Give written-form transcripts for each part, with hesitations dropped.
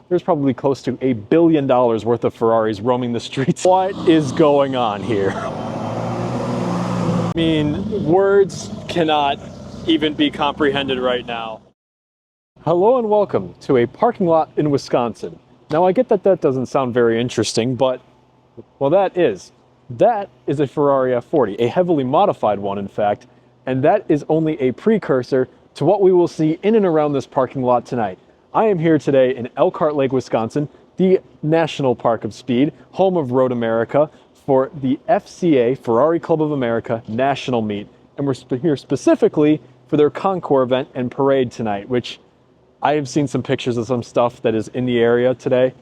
there's probably close to $1 billion worth of Ferraris roaming the streets. What is going on here? I mean, words cannot even be comprehended right now. Hello and welcome to a parking lot in Wisconsin. Now I get that that doesn't sound very interesting, but, well, that is a Ferrari F40, a heavily modified one in fact, and that is only a precursor to what we will see in and around this parking lot tonight. I am here today in Elkhart Lake, Wisconsin, the National Park of Speed, home of Road America, for the FCA, Ferrari Club of America, National Meet. And we're here specifically for their Concours event and parade tonight, which I have seen some pictures of some stuff that is in the area today.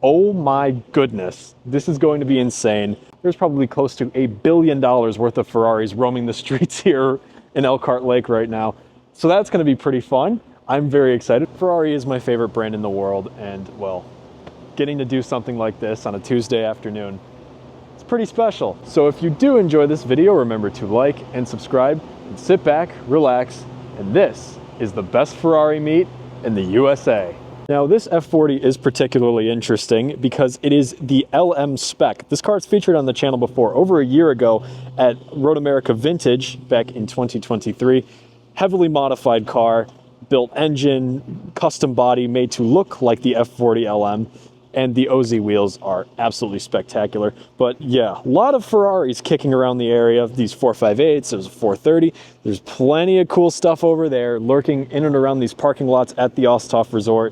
Oh my goodness, this is going to be insane. There's probably close to $1 billion worth of Ferraris roaming the streets here in Elkhart Lake right now. So that's going to be pretty fun. I'm very excited. Ferrari is my favorite brand in the world, and well, getting to do something like this on a Tuesday afternoon, it's pretty special. So if you do enjoy this video, remember to like and subscribe, and sit back, relax, and this is the best Ferrari meet in the USA. Now this F40 is particularly interesting because it is the LM spec. This car is featured on the channel before, over a year ago at Road America Vintage back in 2023. Heavily modified car, built engine, custom body made to look like the F40 LM, and the OZ wheels are absolutely spectacular. But yeah, a lot of Ferraris kicking around the area, these 458s, there's a 430, there's plenty of cool stuff over there lurking in and around these parking lots at the Osthoff Resort.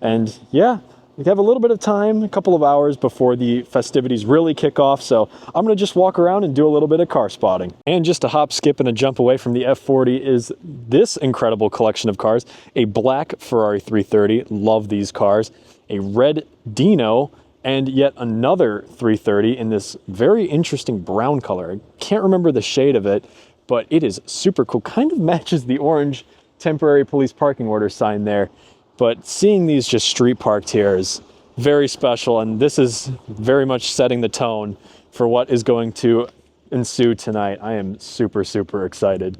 And yeah, we have a little bit of time, a couple of hours before the festivities really kick off, so I'm going to just walk around and do a little bit of car spotting. And just a hop, skip, and a jump away from the F40 is this incredible collection of cars. A black Ferrari 330, love these cars. A red Dino, and yet another 330 in this very interesting brown color. I can't remember the shade of it, but it is super cool. Kind of matches the orange temporary police parking order sign there. But seeing these just street parked here is very special, and this is very much setting the tone for what is going to ensue tonight. I am super, super excited.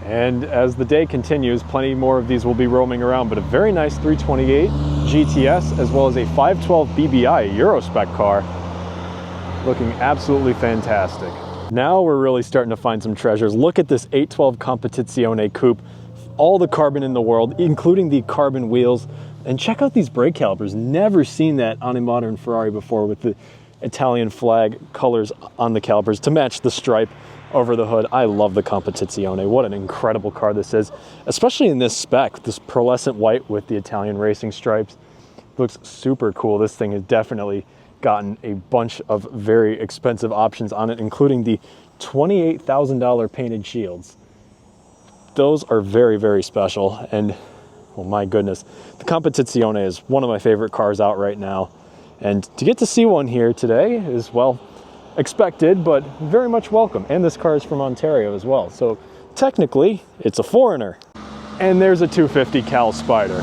And as the day continues, plenty more of these will be roaming around, but a very nice 328 GTS, as well as a 512 BBI, a Euro spec car, looking absolutely fantastic. Now we're really starting to find some treasures. Look at this 812 Competizione Coupe. All the carbon in the world, including the carbon wheels. And check out these brake calipers. Never seen that on a modern Ferrari before, with the Italian flag colors on the calipers to match the stripe over the hood. I love the Competizione. What an incredible car this is, especially in this spec, this pearlescent white with the Italian racing stripes. Looks super cool. This thing has definitely gotten a bunch of very expensive options on it, including the $28,000 painted shields. Those are very, very special, and oh my goodness, the Competizione is one of my favorite cars out right now, and to get to see one here today is, well, expected, but very much welcome. And this car is from Ontario as well, so technically it's a foreigner. And there's a 250 Cal Spider.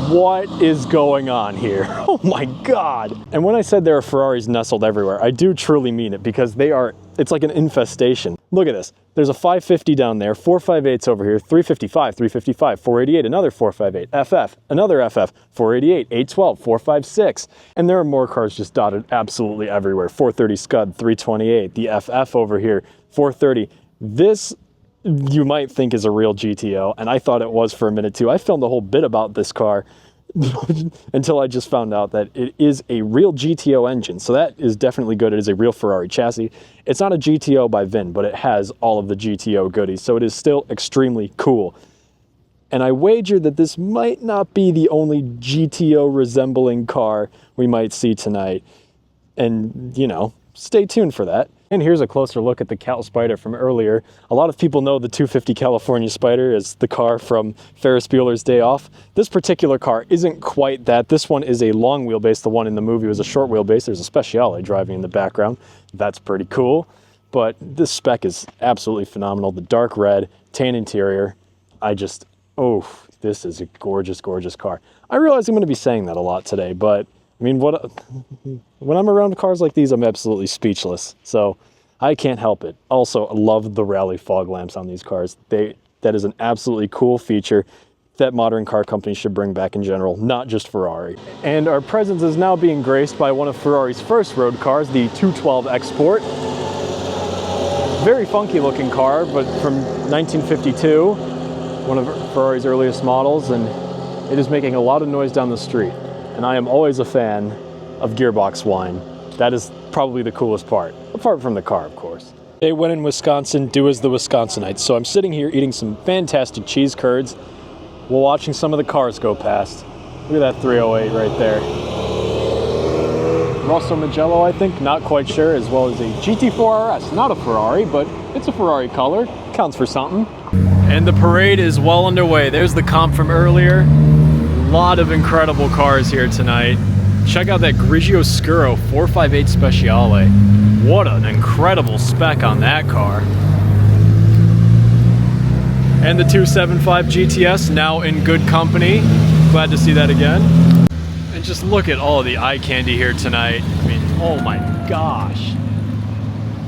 What is going on here? Oh my God. And when I said there are Ferraris nestled everywhere, I do truly mean it, because they are, it's like an infestation. Look at this. There's a 550 down there, 458s over here, 355, 355, 488, another 458, FF, another FF, 488, 812, 456. And there are more cars just dotted absolutely everywhere. 430 Scud, 328, the FF over here, 430. This you might think is a real GTO, and I thought it was for a minute too. I filmed a whole bit about this car until I just found out that it is a real GTO engine. So that is definitely good. It is a real Ferrari chassis. It's not a GTO by VIN, but it has all of the GTO goodies. So it is still extremely cool. And I wager that this might not be the only GTO resembling car we might see tonight. And, you know, stay tuned for that. And here's a closer look at the Cal Spider from earlier. A lot of people know the 250 California Spider as the car from Ferris Bueller's Day Off. This particular car isn't quite that. This one is a long wheelbase. The one in the movie was a short wheelbase. There's a Speciale driving in the background. That's pretty cool. But this spec is absolutely phenomenal. The dark red, tan interior. Oh, this is a gorgeous, gorgeous car. I realize I'm going to be saying that a lot today, but I mean, when I'm around cars like these, I'm absolutely speechless. So I can't help it. Also, I love the rally fog lamps on these cars. That is an absolutely cool feature. that modern car companies should bring back in general, not just Ferrari. And our presence is now being graced by one of Ferrari's first road cars, the 212 Export. Very funky looking car, but from 1952, one of Ferrari's earliest models, and it is making a lot of noise down the street. And I am always a fan of gearbox whine. That is probably the coolest part, apart from the car, of course. Hey, when in Wisconsin, do as the Wisconsinites. So I'm sitting here eating some fantastic cheese curds while watching some of the cars go past. Look at that 308 right there. Rosso Mugello, I think, not quite sure, as well as a GT4 RS. Not a Ferrari, but it's a Ferrari color. Counts for something. And the parade is well underway. There's the comp from earlier. A lot of incredible cars here tonight. Check out that Grigio Scuro 458 Speciale. What an incredible spec on that car. And the 275 GTS now in good company. Glad to see that again. And just look at all of the eye candy here tonight. I mean, oh my gosh.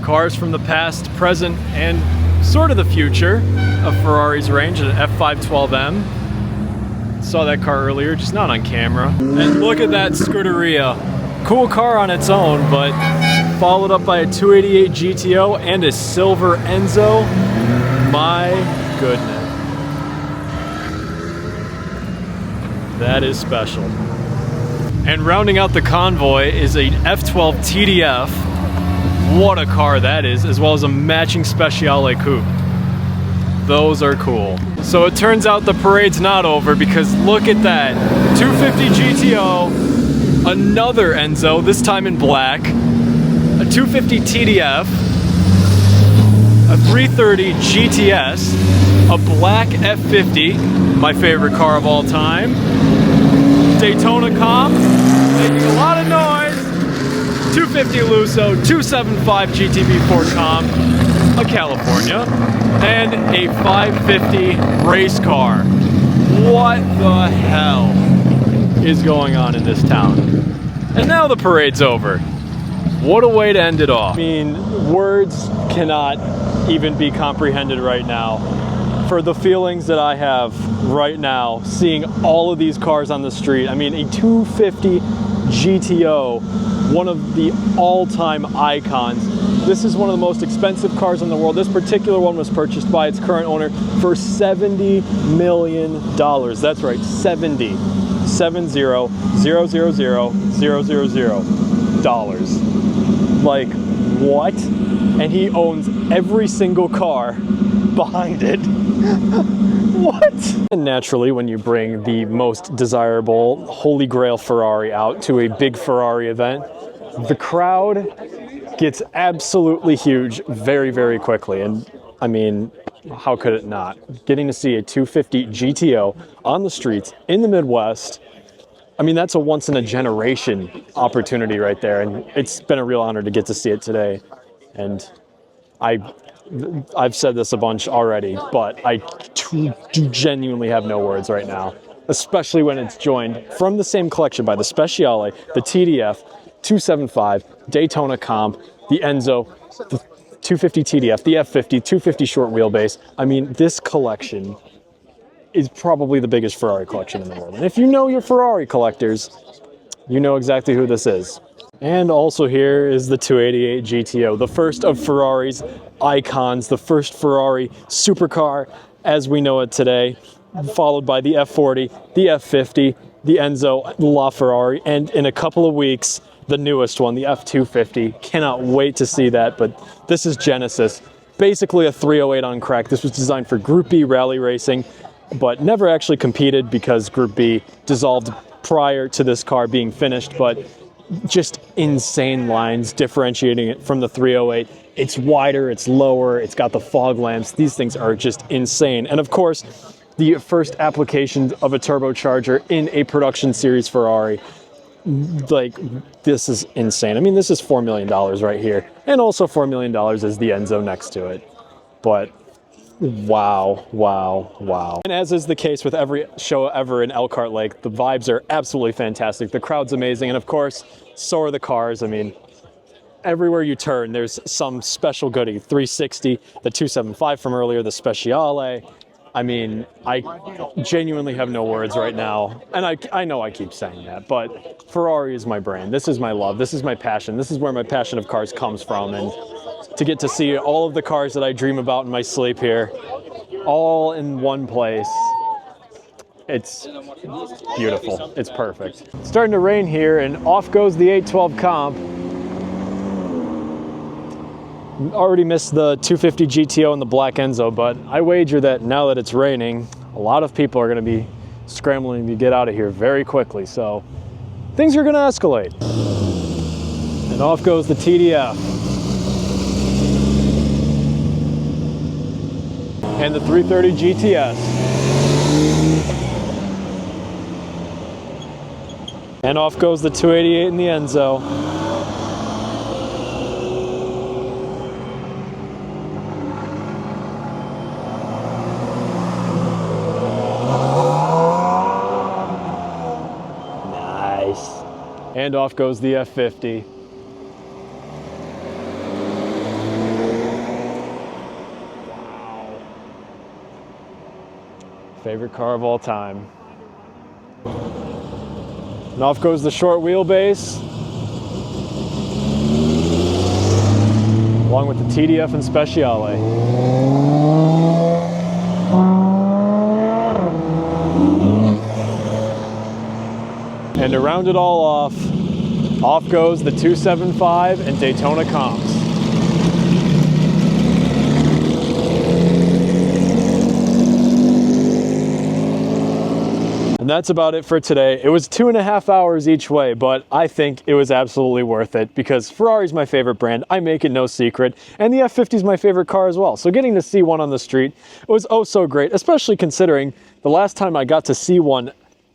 Cars from the past, present, and sort of the future of Ferrari's range, an F512M. Saw that car earlier, just not on camera. And look at that Scuderia. Cool car on its own, but followed up by a 288 GTO and a silver Enzo. My goodness. That is special. And rounding out the convoy is a F12 TDF. What a car that is, as well as a matching Speciale coupe. Those are cool. So it turns out the parade's not over, because look at that. 250 GTO, another Enzo, this time in black, a 250 TDF, a 330 GTS, a black F50, my favorite car of all time, Daytona comp, making a lot of noise, 250 Lusso, 275 GTB Ford comp, a California, and a 550 race car. What the hell is going on in this town? And now the parade's over. What a way to end it off. I mean, words cannot even be comprehended right now for the feelings that I have right now seeing all of these cars on the street. I mean, a 250 GTO, one of the all-time icons. This is one of the most expensive cars in the world. This particular one was purchased by its current owner for $70 million. That's right, 70. 70,000,000 dollars. Like, what? And he owns every single car behind it. What? And naturally, when you bring the most desirable Holy Grail Ferrari out to a big Ferrari event, the crowd gets absolutely huge very, very quickly. And I mean, how could it not? Getting to see a 250 GTO on the streets in the Midwest, I mean, that's a once in a generation opportunity right there. And it's been a real honor to get to see it today. And I've said this a bunch already, but I do genuinely have no words right now, especially when it's joined from the same collection by the Speciale, the TDF, 275, Daytona Comp, the Enzo, the 250 TDF, the F50, 250 short wheelbase. I mean, this collection is probably the biggest Ferrari collection in the world. And if you know your Ferrari collectors, you know exactly who this is. And also here is the 288 GTO, the first of Ferrari's icons, the first Ferrari supercar as we know it today, followed by the F40, the F50, the Enzo, the LaFerrari, and in a couple of weeks, the newest one, the F250. Cannot wait to see that, but this is Genesis. Basically a 308 on crack. This was designed for Group B rally racing, but never actually competed because Group B dissolved prior to this car being finished, but just insane lines differentiating it from the 308. It's wider, it's lower, it's got the fog lamps. These things are just insane. And of course, the first application of a turbocharger in a production series Ferrari. Like, this is insane. I mean, this is $4 million right here. And also $4 million is the Enzo next to it. But wow, wow, wow. And as is the case with every show ever in Elkhart Lake, the vibes are absolutely fantastic. The crowd's amazing. And of course, so are the cars. I mean, everywhere you turn, there's some special goodie. 360, the 275 from earlier, the Speciale. I mean, I genuinely have no words right now. And I know I keep saying that, but Ferrari is my brand. This is my love. This is my passion. This is where my passion of cars comes from. And to get to see all of the cars that I dream about in my sleep here, all in one place, it's beautiful. It's perfect. It's starting to rain here, and off goes the 812 comp. Already missed the 250 GTO and the black Enzo, but I wager that now that it's raining, a lot of people are going to be scrambling to get out of here very quickly. So things are going to escalate. And off goes the TDF. And the 330 GTS. And off goes the 288 in the Enzo. And off goes the F50. Wow. Favorite car of all time. And off goes the short wheelbase, along with the TDF and Speciale. And to round it all off goes the 275 and Daytona comps. And that's about it for today. It was 2.5 hours each way, but I think it was absolutely worth it because Ferrari's my favorite brand. I make it no secret. And the F50 is my favorite car as well. So getting to see one on the street, it was oh so great, especially considering the last time I got to see one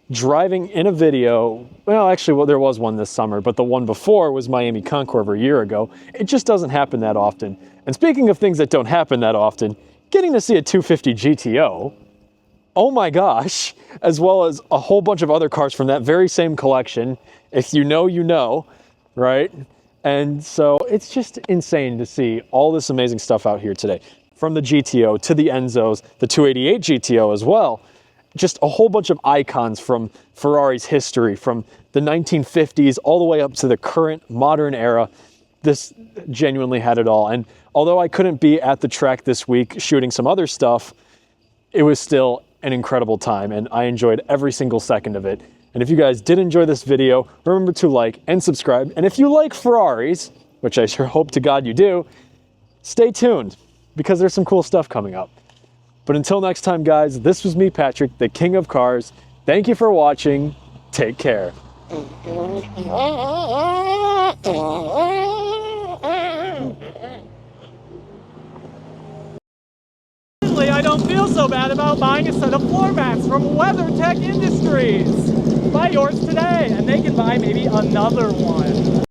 driving in a video, well, actually, well, there was one this summer, but the one before was Miami Concours a year ago. It just doesn't happen that often. And speaking of things that don't happen that often, getting to see a 250 GTO, oh my gosh, as well as a whole bunch of other cars from that very same collection. If you know, you know, right? And so it's just insane to see all this amazing stuff out here today. From the GTO to the Enzos, the 288 GTO as well. Just a whole bunch of icons from Ferrari's history, from the 1950s all the way up to the current modern era. This genuinely had it all. And although I couldn't be at the track this week shooting some other stuff, it was still an incredible time and I enjoyed every single second of it. And if you guys did enjoy this video, remember to like and subscribe. And if you like Ferraris, which I sure hope to God you do, stay tuned because there's some cool stuff coming up. But until next time, guys, this was me, Patrick, the King of Cars. Thank you for watching. Take care. I don't feel so bad about buying a set of floor mats from WeatherTech Industries. Buy yours today, and they can buy maybe another one.